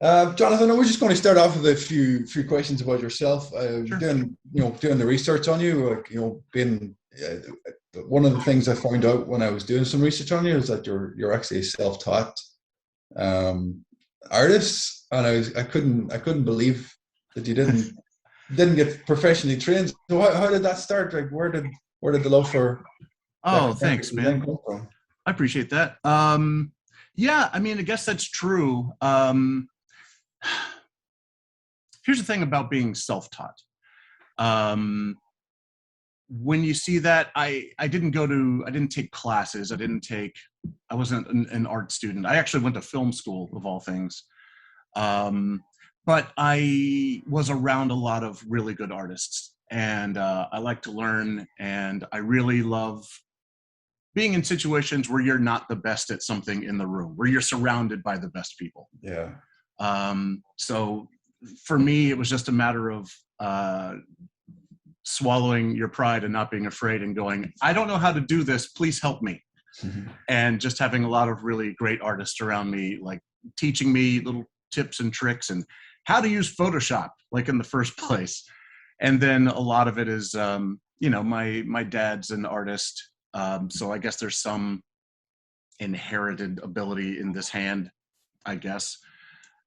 Jonathan, I was just going to start off with a few questions about yourself. Sure. Doing the research on you, being one of the things I found out when I was doing some research on you is that you're actually a self-taught um, artist, and I couldn't believe that you didn't get professionally trained. So how did that start? Like, where did the love for that Oh, graphic thanks, design man. come from? I appreciate that. Yeah, I mean, I guess that's true. Here's the thing about being self-taught. Um, when you see that, I didn't take classes. I wasn't an art student. I actually went to film school of all things. Um, but I was around a lot of really good artists, and I like to learn, and I really love being in situations where you're not the best at something in the room, where you're surrounded by the best people. Yeah, So for me, it was just a matter of swallowing your pride and not being afraid and going, I don't know how to do this. Please help me. And just having a lot of really great artists around me, like teaching me little tips and tricks and how to use Photoshop, like in the first place. And then a lot of it is, my dad's an artist. So I guess there's some inherited ability in this hand, I guess.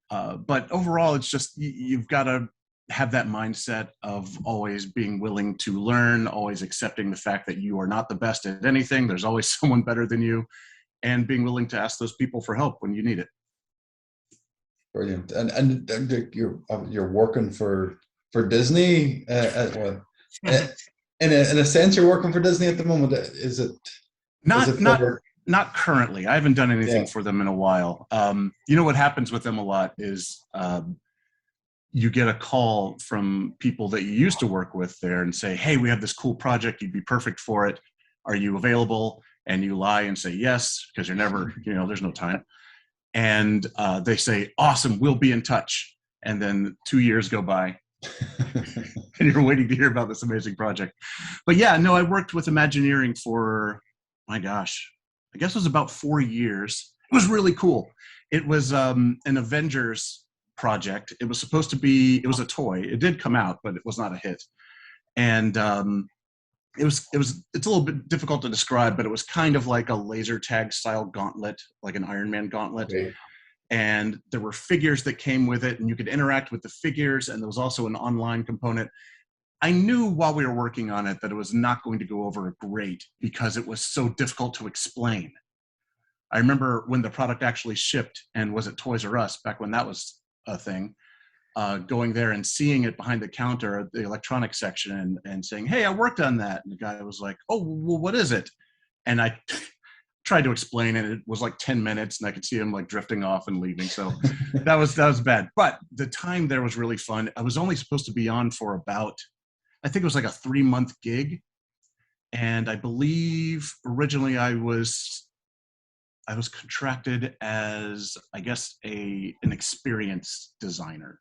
But overall, it's just you've got to have that mindset of always being willing to learn, always accepting the fact that you are not the best at anything. There's always someone better than you, and being willing to ask those people for help when you need it. brilliant. And you're working for Disney. Uh, in a sense, you're working for Disney at the moment. Is it Not not for? not currently. I haven't done anything Yeah. for them in a while. You know what happens with them a lot is you get a call from people that you used to work with there and say, hey, we have this cool project. You'd be perfect for it. Are you available? And you lie and say yes, because you're never, there's no time. And they say, awesome, we'll be in touch. And then 2 years go by and you're waiting to hear about this amazing project. But yeah, no, I worked with Imagineering for, my gosh, I guess it was about 4 years. It was really cool. It was an Avengers project. It was supposed to be, it was a toy. It did come out, but it was not a hit. And it's a little bit difficult to describe, but it was kind of like a laser tag style gauntlet, like an Iron Man gauntlet. Okay. And there were figures that came with it, and you could interact with the figures, and there was also an online component. I knew while we were working on it that it was not going to go over great because it was so difficult to explain. I remember when the product actually shipped and was at Toys R Us back when that was a thing, going there and seeing it behind the counter at the electronics section and saying, hey, I worked on that. And the guy was like, oh, well, what is it? And I tried to explain it. It was like 10 minutes and I could see him like drifting off and leaving. So that was bad. But the time there was really fun. I was only supposed to be on for about, I think it was like a 3-month gig. And I believe originally I was contracted as, I guess, an experienced designer.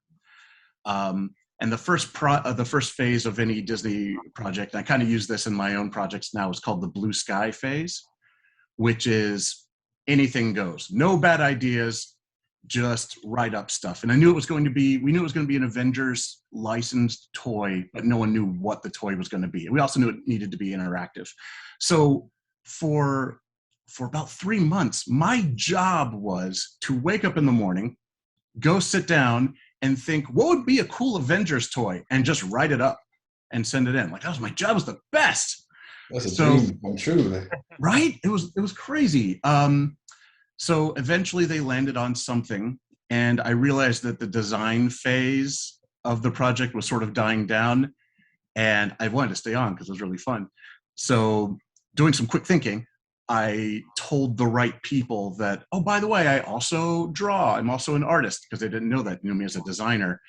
And the first phase of any Disney project, and I kind of use this in my own projects now, is called the blue sky phase, which is anything goes, no bad ideas, just write up stuff. And we knew it was going to be an Avengers licensed toy, but no one knew what the toy was going to be. We also knew it needed to be interactive. So for about 3 months, my job was to wake up in the morning, go sit down and think, what would be a cool Avengers toy? And just write it up and send it in. Like, that was my job. It was the best. That's a So, dream come true. Like. right? It was crazy. So eventually they landed on something, and I realized that the design phase of the project was sort of dying down, and I wanted to stay on because it was really fun. So doing some quick thinking, I told the right people that, oh, by the way, I also draw. I'm also an artist, because they didn't know that, knew me as a designer.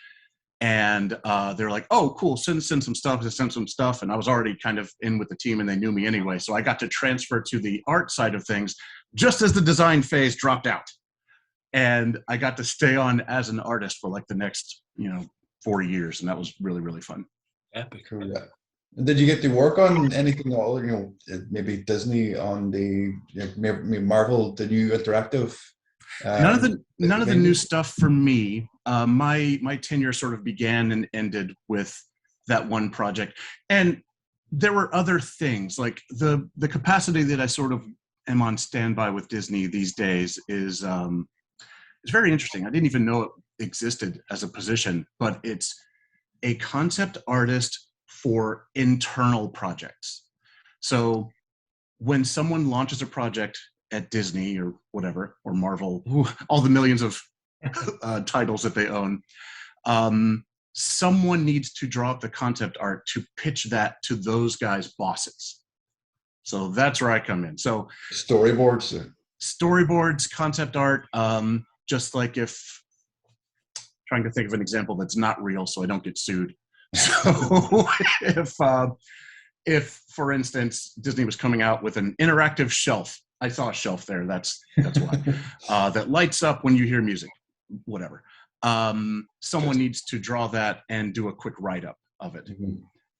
And they're like, oh, cool, send some stuff. I sent some stuff, and I was already kind of in with the team, and they knew me anyway. So I got to transfer to the art side of things just as the design phase dropped out. And I got to stay on as an artist for like the next, 4 years. And that was really, really fun. Epic. Cool. Yeah. And did you get to work on anything at all? Maybe Disney on maybe Marvel, the new interactive. None of the new stuff for me. my tenure sort of began and ended with that one project. And there were other things, like the capacity that I sort of am on standby with Disney these days is very interesting. I didn't even know it existed as a position, but it's a concept artist for internal projects. So when someone launches a project at Disney or whatever, or Marvel, all the millions of titles that they own, someone needs to draw up the concept art to pitch that to those guys' bosses. So that's where I come in. So storyboards, concept art, just like if trying to think of an example that's not real so I don't get sued. So if for instance Disney was coming out with an interactive shelf, I saw a shelf there, that's why, that lights up when you hear music, whatever. Someone needs to draw that and do a quick write-up of it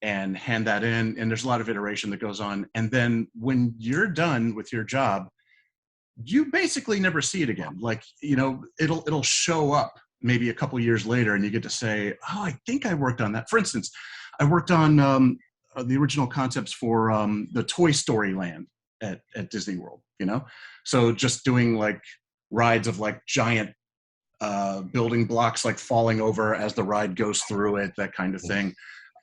and hand that in, and there's a lot of iteration that goes on, and then when you're done with your job, you basically never see it again. Like, you know, it'll show up maybe a couple years later and you get to say, oh, I think I worked on that. For instance, I worked on the original concepts for the Toy Story land at Disney World, you know? So just doing like rides of like giant building blocks like falling over as the ride goes through it, that kind of thing.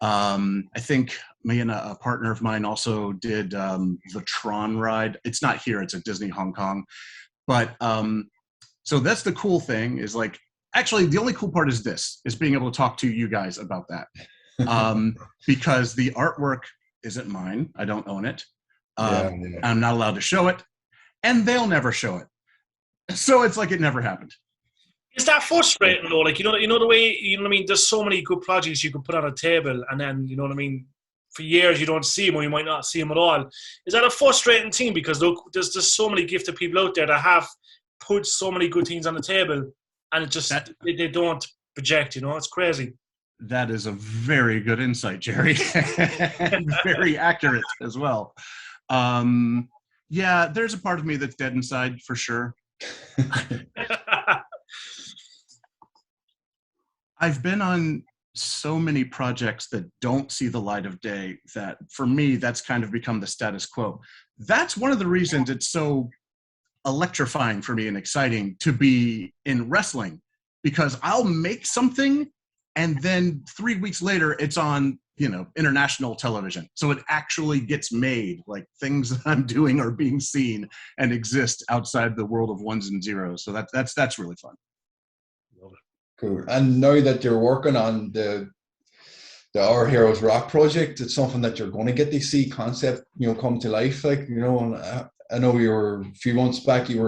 I think me and a partner of mine also did the Tron ride. It's not here, it's at Disney Hong Kong. But so that's the cool thing, is like, actually the only cool part is being able to talk to you guys about that. Because the artwork isn't mine. I don't own it. I'm not allowed to show it, and they'll never show it. So it's like it never happened. Is that frustrating though? Like, you know the way, you know what I mean? There's so many good projects you can put on a table, and then, you know what I mean, for years you don't see them, or you might not see them at all. Is that a frustrating thing? Because look, there's so many gifted people out there that have put so many good things on the table, and it just they don't project. You know, it's crazy. That is a very good insight, Jerry, and very accurate as well. Yeah, there's a part of me that's dead inside for sure. I've been on so many projects that don't see the light of day that for me, that's kind of become the status quo. That's one of the reasons it's so electrifying for me and exciting to be in wrestling, because I'll make something and then 3 weeks later it's on, you know, international television. So it actually gets made. Like, things that I'm doing are being seen and exist outside the world of ones and zeros. So that's really fun. Cool. And now that you're working on the Our Heroes Rock project, it's something that you're going to get to see concept, you know, come to life. Like, you know, and I know you were a few months back, you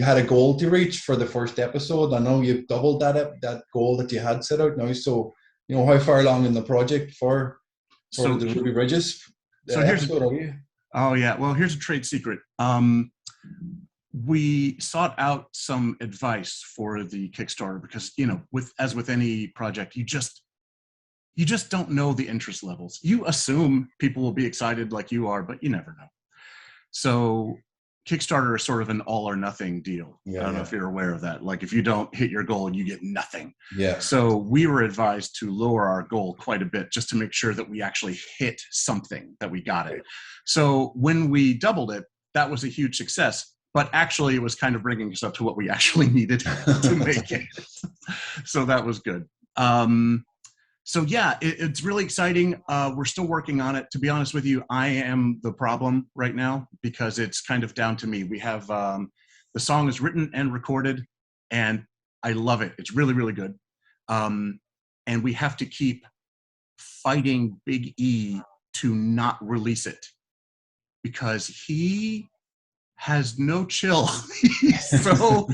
had a goal to reach for the first episode. I know you've doubled that goal that you had set out now. So, you know, how far along in the project for the Ruby Bridges? So here's here's a trade secret. We sought out some advice for the Kickstarter because, you know, as with any project, you just don't know the interest levels. You assume people will be excited like you are, but you never know. So Kickstarter is sort of an all or nothing deal. I don't know if you're aware of that. Like, if you don't hit your goal, you get nothing. Yeah. So we were advised to lower our goal quite a bit just to make sure that we actually hit something, that we got it. So when we doubled it, that was a huge success. But actually, it was kind of bringing us up to what we actually needed to make it. So that was good. So yeah, it's really exciting. We're still working on it. To be honest with you, I am the problem right now because it's kind of down to me. We have the song is written and recorded, and I love it. It's really, really good. And we have to keep fighting Big E to not release it because he has no chill. He's so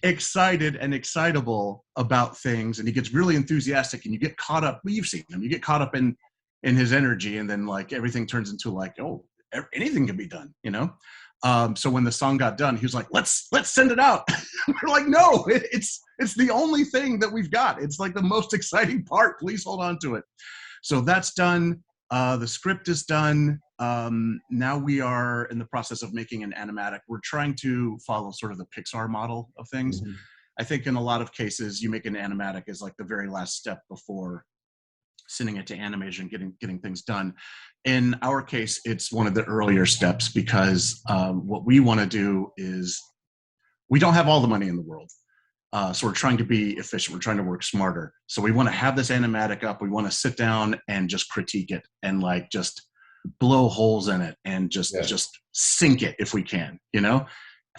excited and excitable about things, and he gets really enthusiastic, and you get caught up. Well, you've seen him. You get caught up in his energy, and then like everything turns into like, oh, anything can be done, you know. So when the song got done, he was like, let's send it out. We're like, no, it's the only thing that we've got. It's like the most exciting part. Please hold on to it. So that's done. The script is done. Now we are in the process of making an animatic. We're trying to follow sort of the Pixar model of things. Mm-hmm. I think in a lot of cases, you make an animatic as like the very last step before sending it to animation, getting things done. In our case, it's one of the earlier steps because what we want to do is we don't have all the money in the world. So we're trying to be efficient. We're trying to work smarter. So we want to have this animatic up. We want to sit down and just critique it and like just blow holes in it and just sink it if we can,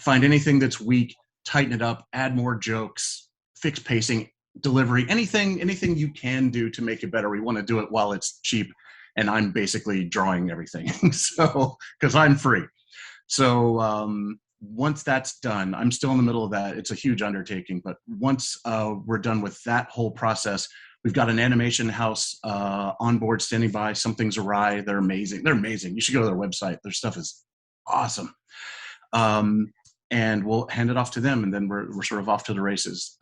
find anything that's weak, tighten it up, add more jokes, fix pacing, delivery, anything you can do to make it better. We want to do it while it's cheap. And I'm basically drawing everything. So, because I'm free. So, once that's done, I'm still in the middle of that. It's a huge undertaking, but once we're done with that whole process, we've got an animation house on board standing by. Something's awry. They're amazing. You should go to their website. Their stuff is awesome. And we'll hand it off to them, and then we're sort of off to the races.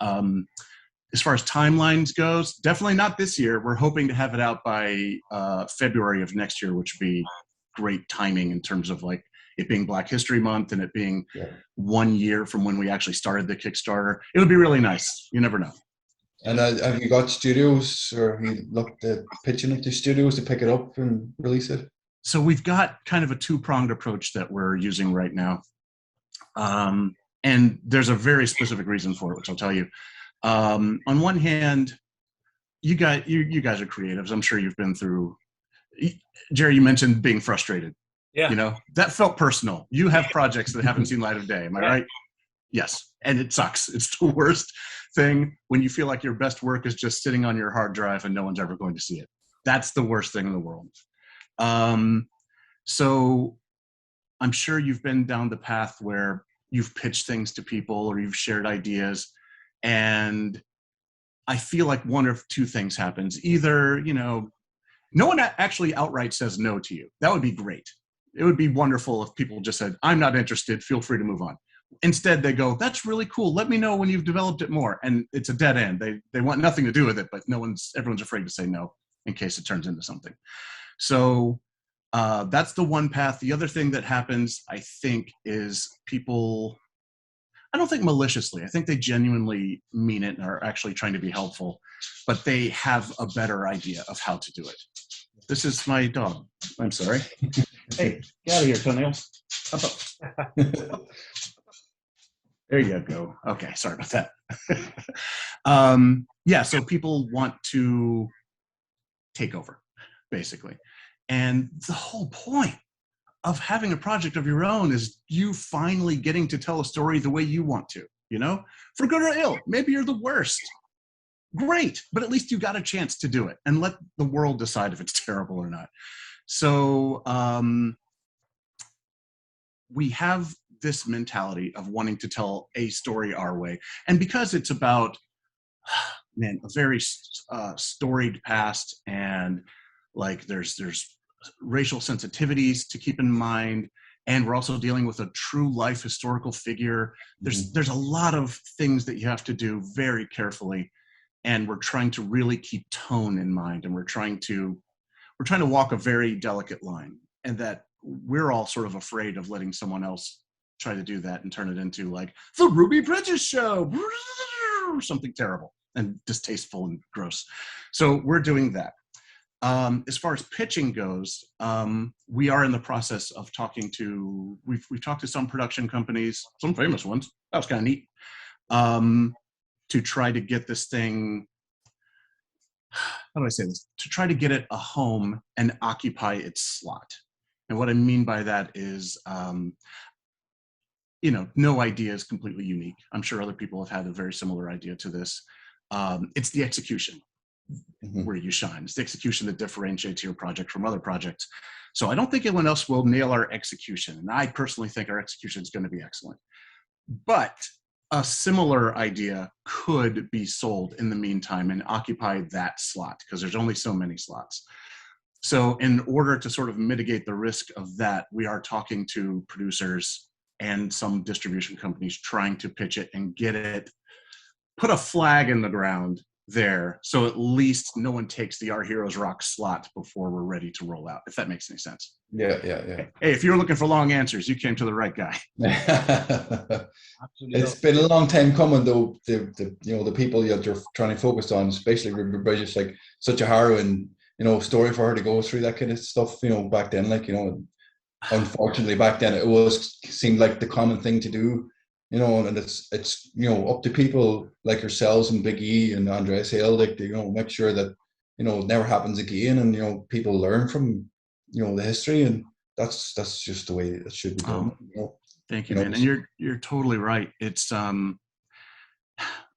As far as timelines goes, definitely not this year. We're hoping to have it out by February of next year, which would be great timing in terms of like it being Black History Month and it being 1 year from when we actually started the Kickstarter. It would be really nice. You never know. And have you got studios, or have you looked at pitching it to studios to pick it up and release it? So we've got kind of a two-pronged approach that we're using right now. And there's a very specific reason for it, which I'll tell you. On one hand, you guys are creatives. I'm sure you've been through. Jerry, you mentioned being frustrated. Yeah. That felt personal. You have projects that haven't seen light of day. Am I right? Yes. And it sucks. It's the worst thing when you feel like your best work is just sitting on your hard drive and no one's ever going to see it. That's the worst thing in the world. So I'm sure you've been down the path where you've pitched things to people or you've shared ideas, and I feel like one of two things happens. Either, no one actually outright says no to you. That would be great. It would be wonderful if people just said, I'm not interested, feel free to move on. Instead, they go, that's really cool. Let me know when you've developed it more. And it's a dead end. They want nothing to do with it, but everyone's afraid to say no in case it turns into something. So that's the one path. The other thing that happens, I think, is people, I don't think maliciously, I think they genuinely mean it and are actually trying to be helpful, but they have a better idea of how to do it. This is my dog. I'm sorry. Hey, get out of here, toenail. Up, up. There you go. Okay, sorry about that. So people want to take over, basically. And the whole point of having a project of your own is you finally getting to tell a story the way you want to, for good or ill. Maybe you're the worst. Great, but at least you got a chance to do it and let the world decide if it's terrible or not. So we have this mentality of wanting to tell a story our way. And because it's about, a very storied past, and like there's racial sensitivities to keep in mind, and we're also dealing with a true life historical figure. There's a lot of things that you have to do very carefully, and we're trying to really keep tone in mind, and we're trying to walk a very delicate line, and that we're all sort of afraid of letting someone else try to do that and turn it into like the Ruby Bridges show, something terrible and distasteful and gross. So we're doing that. As far as pitching goes, we are in the process of talking to, we've talked to some production companies, some famous ones. That was kind of neat. To try to get this thing, how do I say this? To try to get it a home and occupy its slot. And what I mean by that is, no idea is completely unique. I'm sure other people have had a very similar idea to this. It's the execution where you shine. It's the execution that differentiates your project from other projects. So I don't think anyone else will nail our execution. And I personally think our execution is going to be excellent. But a similar idea could be sold in the meantime and occupy that slot, because there's only so many slots. So in order to sort of mitigate the risk of that, we are talking to producers and some distribution companies trying to pitch it and get it, put a flag in the ground there, so at least no one takes the Our Heroes Rock slot before we're ready to roll out, if that makes any sense. Yeah. Hey, if you're looking for long answers, you came to the right guy. It's been a long time coming, though. The people that you're trying to focus on, especially Ruby, just like such a harrowing, story for her to go through that kind of stuff. Back then, unfortunately, back then it seemed like the common thing to do. And it's up to people like yourselves and Big E and Andreas Hale, to make sure that it never happens again, and people learn from the history, and that's just the way it should be done. Thank you, man. And you're totally right. It's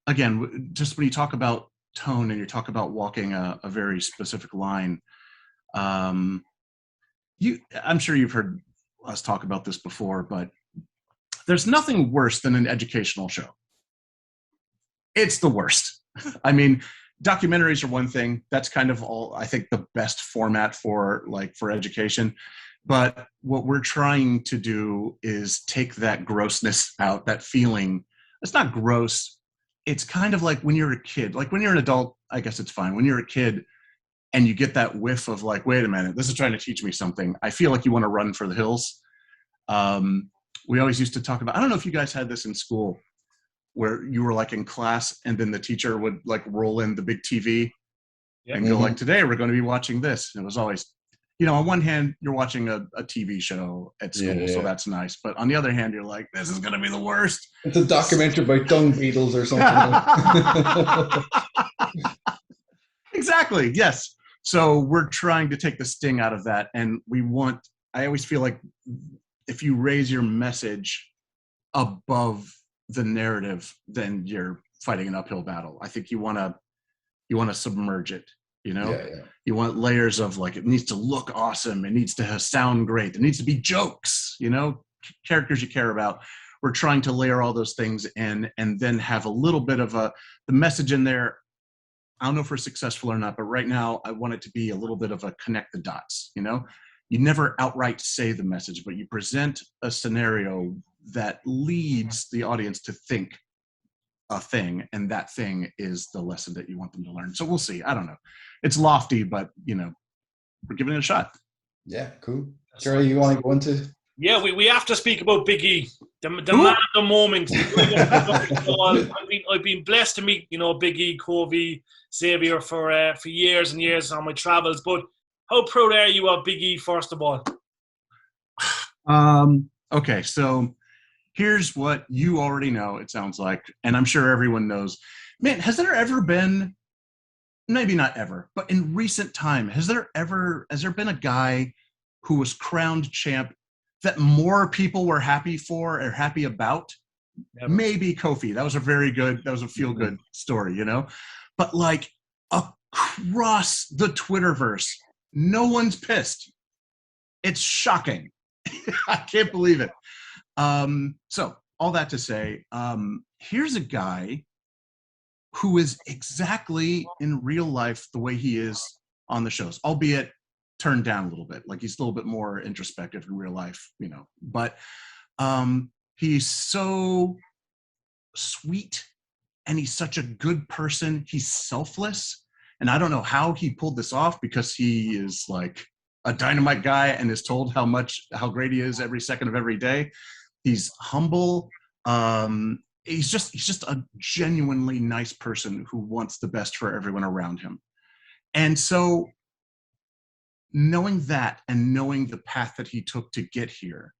again, just when you talk about tone and you talk about walking a very specific line, I'm sure you've heard us talk about this before, but there's nothing worse than an educational show. It's the worst. I mean, documentaries are one thing. That's kind of all, I think, the best format for education. But what we're trying to do is take that grossness out, that feeling. It's not gross. It's kind of like when you're a kid. Like when you're an adult, I guess it's fine. When you're a kid and you get that whiff of like, wait a minute, this is trying to teach me something. I feel like you want to run for the hills. We always used to talk about, I don't know if you guys had this in school, where you were like in class and then the teacher would like roll in the big TV and go like, today we're going to be watching this. And it was always, on one hand, you're watching a TV show at school, so that's nice. But on the other hand, you're like, this is going to be the worst. It's a documentary about dung beetles or something. Exactly, yes. So we're trying to take the sting out of that. And I always feel like if you raise your message above the narrative, then you're fighting an uphill battle. I think you want to submerge it. You want layers of like, it needs to look awesome. It needs to sound great. There needs to be jokes, characters you care about. We're trying to layer all those things in and then have a little bit of the message in there. I don't know if we're successful or not, but right now I want it to be a little bit of a connect the dots, You never outright say the message, but you present a scenario that leads the audience to think a thing, and that thing is the lesson that you want them to learn. So we'll see. I don't know. It's lofty, but we're giving it a shot. Yeah, cool. Jerry, you want to go into? Yeah, we have to speak about Big E, the man at the moment. I've been blessed to meet Big E, Covey, Xavier for years and years on my travels. But how proud are you of Big E, first of all? Okay, so here's what you already know, it sounds like, and I'm sure everyone knows. Man, has there ever been, maybe not ever, but in recent time, has there been a guy who was crowned champ that more people were happy for or happy about? Never. Maybe Kofi. That was a feel-good story, But like across the Twitterverse, no one's pissed. It's shocking. I can't believe it. So all that to say, here's a guy who is exactly in real life the way he is on the shows, albeit turned down a little bit. Like he's a little bit more introspective in real life, but he's so sweet and he's such a good person. He's selfless. And I don't know how he pulled this off, because he is like a dynamite guy and is told how great he is every second of every day. He's humble. He's just a genuinely nice person who wants the best for everyone around him. And so knowing that and knowing the path that he took to get here,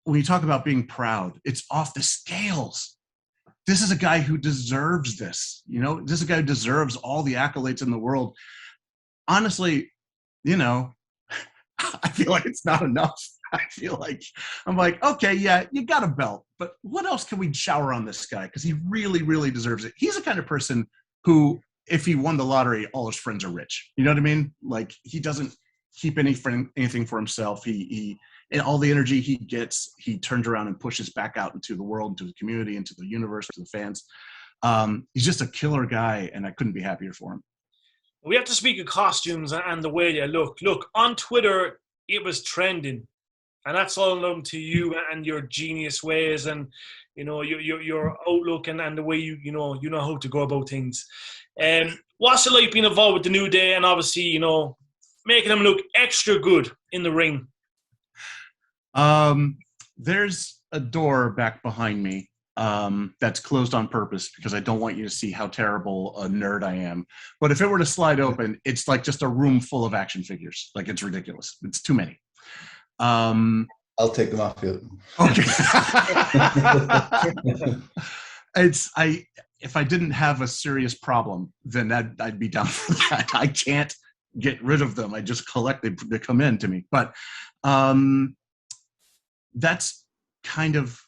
when you talk about being proud, it's off the scales. This is a guy who deserves this. This is a guy who deserves all the accolades in the world. Honestly, I feel like it's not enough. I feel like I'm like, okay, yeah, you got a belt, but what else can we shower on this guy? Because he really, really deserves it. He's the kind of person who, if he won the lottery, all his friends are rich. You know what I mean? Like he doesn't keep anything for himself. He and all the energy he gets, he turns around and pushes back out into the world, into the community, into the universe, to the fans. He's just a killer guy, and I couldn't be happier for him. We have to speak of costumes and the way they look. Look, on Twitter, it was trending. And that's all down to you and your genius ways, and your outlook, and the way you know how to go about things. What's it like being involved with the New Day, and obviously making them look extra good in the ring? There's a door back behind me that's closed on purpose because I don't want you to see how terrible a nerd I am. But if it were to slide open, it's like just a room full of action figures. Like, it's ridiculous. It's too many. I'll take them off you. Okay. If I didn't have a serious problem, then I'd be down for that. I can't get rid of them. I just collect. They come in to me. But that's kind of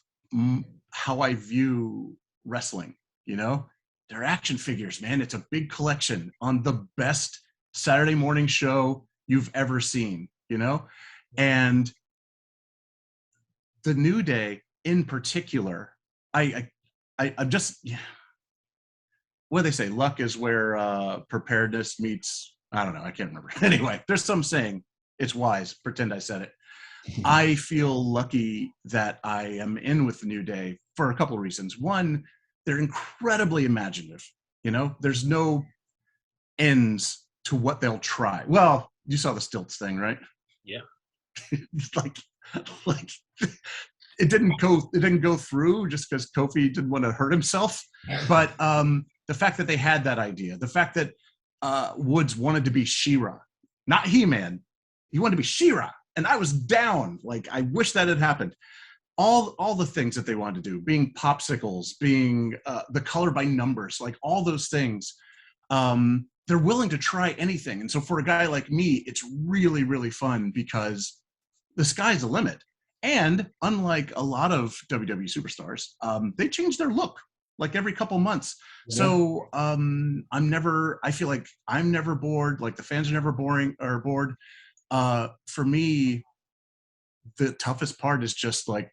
how I view wrestling. They're action figures, man. It's a big collection on the best Saturday morning show you've ever seen. And the New Day in particular, I'm just, what do they say? Luck is where preparedness meets, I don't know, I can't remember. Anyway, there's some saying, it's wise, pretend I said it. I feel lucky that I am in with the New Day for a couple of reasons. One, they're incredibly imaginative. There's no ends to what they'll try. Well, you saw the stilts thing, right? Yeah. like it didn't go through just because Kofi didn't want to hurt himself. But the fact that they had that idea, the fact that Woods wanted to be She-Ra, not He-Man, he wanted to be She-Ra, and I was down. Like, I wish that had happened. All the things that they wanted to do, being popsicles, being the color by numbers, like all those things. They're willing to try anything. And so for a guy like me, it's really, really fun because the sky's the limit. And unlike a lot of WWE superstars, they change their look like every couple months. Yeah. So I feel like I'm never bored. Like, the fans are never bored. For me, the toughest part is just like,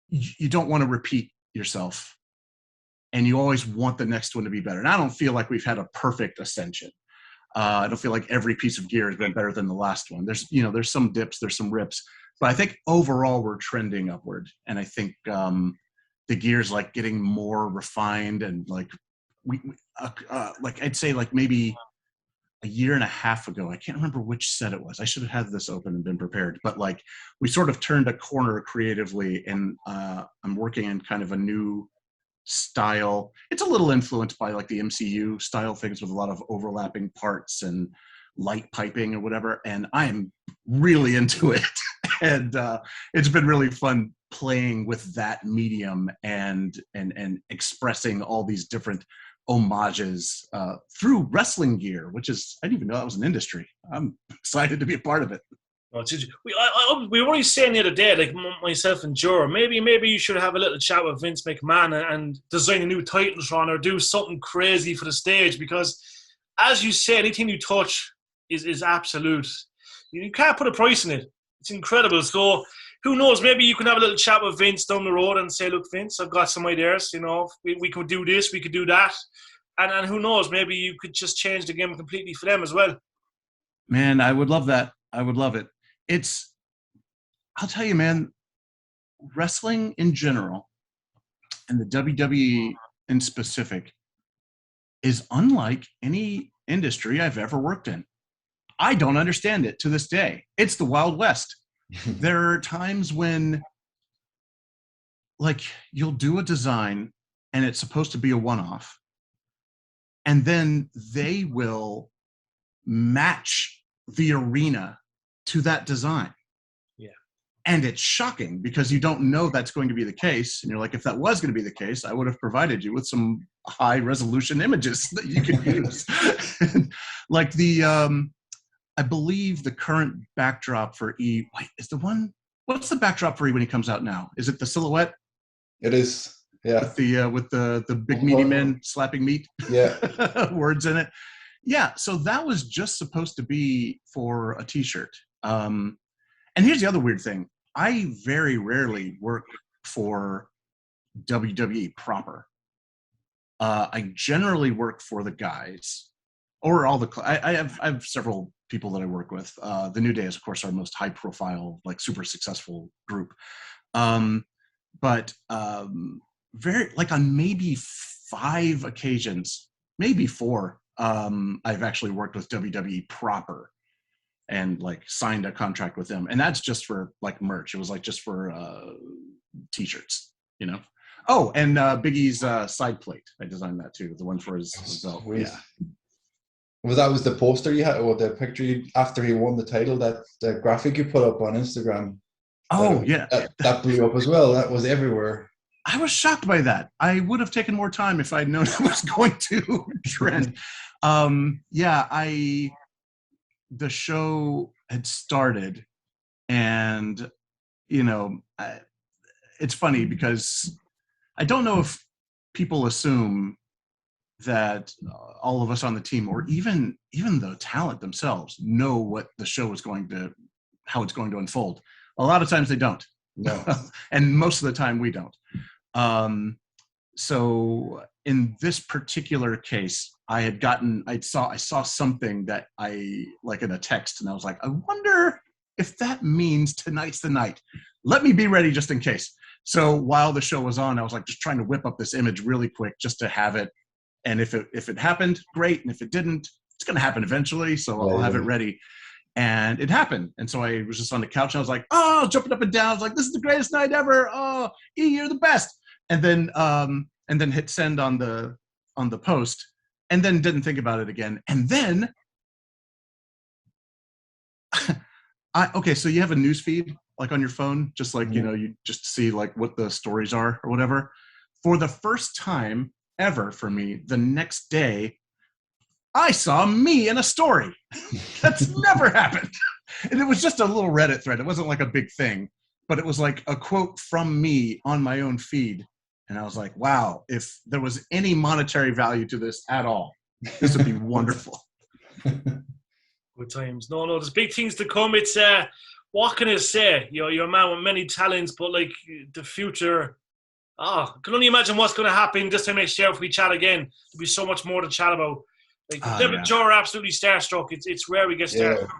you don't want to repeat yourself. And you always want the next one to be better. And I don't feel like we've had a perfect ascension. I don't feel like every piece of gear has been better than the last one. There's some dips, there's some rips, but I think overall we're trending upward. And I think the gear's like getting more refined, and like like I'd say like maybe a year and a half ago, I can't remember which set it was. I should have had this open and been prepared, but like we sort of turned a corner creatively, and I'm working in kind of a new style. It's a little influenced by like the MCU style things with a lot of overlapping parts and light piping or whatever, and I am really into it. And it's been really fun playing with that medium and expressing all these different homages through wrestling gear, which is, I didn't even know that was an industry. I'm excited to be a part of it. We were only saying the other day, like myself and Joe, maybe you should have a little chat with Vince McMahon and design a new Titantron or do something crazy for the stage, because as you say, anything you touch is absolute. You can't put a price in it. It's incredible. So who knows, maybe you can have a little chat with Vince down the road and say, look, Vince, I've got some ideas, we could do this, we could do that. And who knows, maybe you could just change the game completely for them as well. Man, I would love that. I would love it. I'll tell you, man, wrestling in general and the WWE in specific is unlike any industry I've ever worked in. I don't understand it to this day. It's the Wild West. There are times when, like, you'll do a design and it's supposed to be a one-off, and then they will match the arena to that design. Yeah. And it's shocking because you don't know that's going to be the case. And you're like, if that was going to be the case, I would have provided you with some high resolution images that you could use. Like I believe the current backdrop for what's the backdrop for E when he comes out now? Is it the silhouette? It is. Yeah. With the big meaty men slapping meat. Yeah. Words in it. Yeah. So that was just supposed to be for a t-shirt. And here's the other weird thing. I very rarely work for WWE proper. I generally work for the guys, or all the. I have several people that I work with. The New Day is, of course, our most high profile, like super successful group. But very, like on maybe 5 occasions, maybe 4, I've actually worked with WWE proper and like signed a contract with them. And that's just for like merch. It was like just for t-shirts, you know? Oh, and Big E's side plate. I designed that too. The one for his belt. Yeah. That was the poster you had, or the picture after he won the title, that the graphic you put up on Instagram. Oh, yeah. That blew up as well. That was everywhere. I was shocked by that. I would have taken more time if I'd known it was going to trend. The show had started, and, you know, it's funny because I don't know if people assume that all of us on the team, or even the talent themselves, know what the show is how it's going to unfold. A lot of times they don't. No. And most of the time we don't. So in this particular case, I saw something that I like in a text, and I was like, I wonder if that means tonight's the night. Let me be ready just in case. So while the show was on, I was like just trying to whip up this image really quick just to have it. And if it happened, great. And if it didn't, it's going to happen eventually. So I'll have it ready. And it happened. And so I was just on the couch, and I was like, oh, jumping up and down. I was like, this is the greatest night ever. Oh, E, you're the best. And then hit send on the post, and then didn't think about it again. And then okay, so you have a news feed like on your phone, just like, you know, you just see like what the stories are or whatever. For the first time ever for me, the next day, I saw me in a story. That's never happened. And it was just a little Reddit thread. It wasn't like a big thing, but it was like a quote from me on my own feed. And I was like, wow, if there was any monetary value to this at all, this would be wonderful. Good times. No, there's big things to come. It's what can I say? You're a man with many talents, but like the future, I can only imagine what's going to happen this time next year if we chat again. There'll be so much more to chat about. Like David, you're absolutely starstruck. It's rare we get starstruck,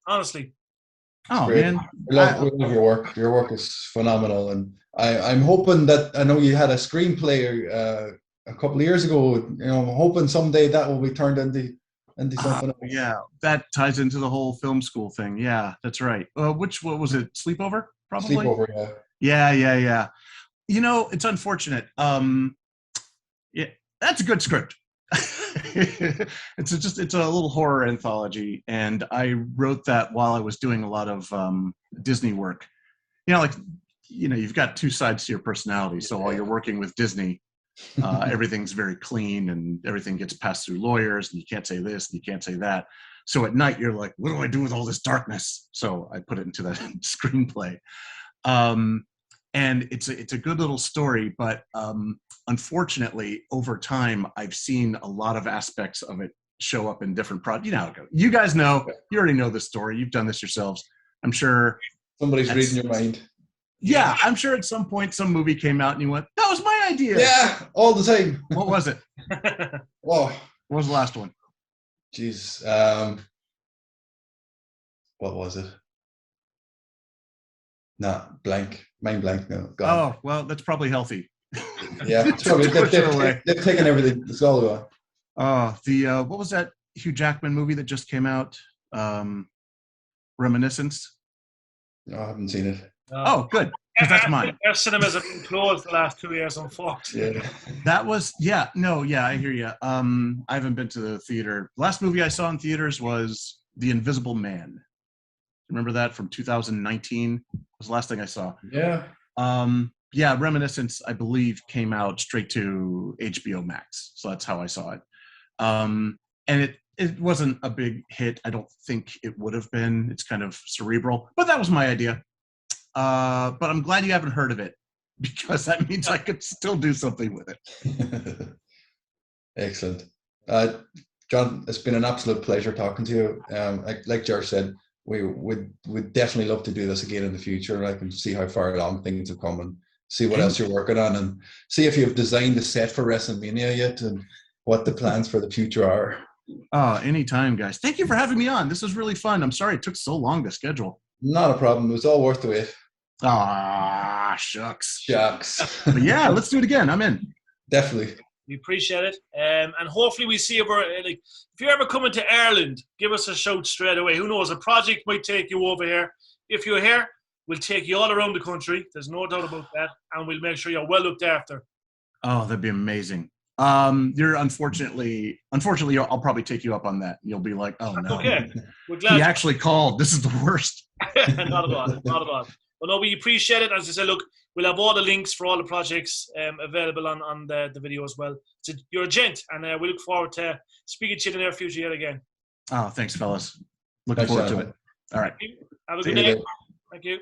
honestly. Oh man, we love your work. Your work is phenomenal, and I'm hoping that, I know you had a screenplay a couple of years ago. You know, I'm hoping someday that will be turned into something else. Yeah, that ties into the whole film school thing. Yeah, that's right. What was it? Sleepover, probably. Sleepover, yeah. Yeah. You know, it's unfortunate. Yeah, that's a good script. It's a little horror anthology, and I wrote that while I was doing a lot of Disney work. You know, like, you know, you've got 2 sides to your personality. So while you're working with Disney, everything's very clean and everything gets passed through lawyers, and you can't say this and you can't say that. So at night you're like, what do I do with all this darkness? So I put it into that screenplay. And it's a good little story, but unfortunately, over time, I've seen a lot of aspects of it show up in different projects. You know how it goes. You guys know. You already know this story. You've done this yourselves. I'm sure. Somebody's reading your mind. Yeah, I'm sure at some point some movie came out and you went, that was my idea. Yeah, all the time. What was it? Whoa. What was the last one? Jeez. What was it? Nah, blank. Mind blank now. Gone. Oh, well, that's probably healthy. Yeah, they've taken everything. It's all gone. What was that Hugh Jackman movie that just came out? Reminiscence? No, I haven't seen it. Oh, good. Because that's mine. Our cinemas have been closed the last 2 years, unfortunately. Yeah. That was, I hear you. I haven't been to the theater. The last movie I saw in theaters was The Invisible Man. Remember that from 2019? Was the last thing I saw. Yeah. Reminiscence, I believe, came out straight to HBO Max. So that's how I saw it. And it wasn't a big hit. I don't think it would have been. It's kind of cerebral. But that was my idea. But I'm glad you haven't heard of it, because that means I could still do something with it. Excellent. John, it's been an absolute pleasure talking to you. Like George said, we would definitely love to do this again in the future. I can see how far along things have come and see what else you're working on, and see if you've designed a set for WrestleMania yet and what the plans for the future are. Oh, anytime, guys. Thank you for having me on. This was really fun. I'm sorry it took so long to schedule. Not a problem. It was all worth the wait. Ah, shucks. Shucks. But yeah, let's do it again. I'm in. Definitely. We appreciate it. And hopefully we see if if you're ever coming to Ireland, give us a shout straight away. Who knows? A project might take you over here. If you're here, we'll take you all around the country. There's no doubt about that. And we'll make sure you're well looked after. Oh, that'd be amazing. You're unfortunately, I'll probably take you up on that. You'll be like, oh no. Okay. We're glad. He actually called. This is the worst. Not at all. Not at all. But no, we appreciate it. As I said, look, we'll have all the links for all the projects available on the video as well. So you're a gent, and we look forward to speaking to you in the near future yet again. Oh, thanks, fellas. Looking forward to it. All right. Have a good day. Thank you.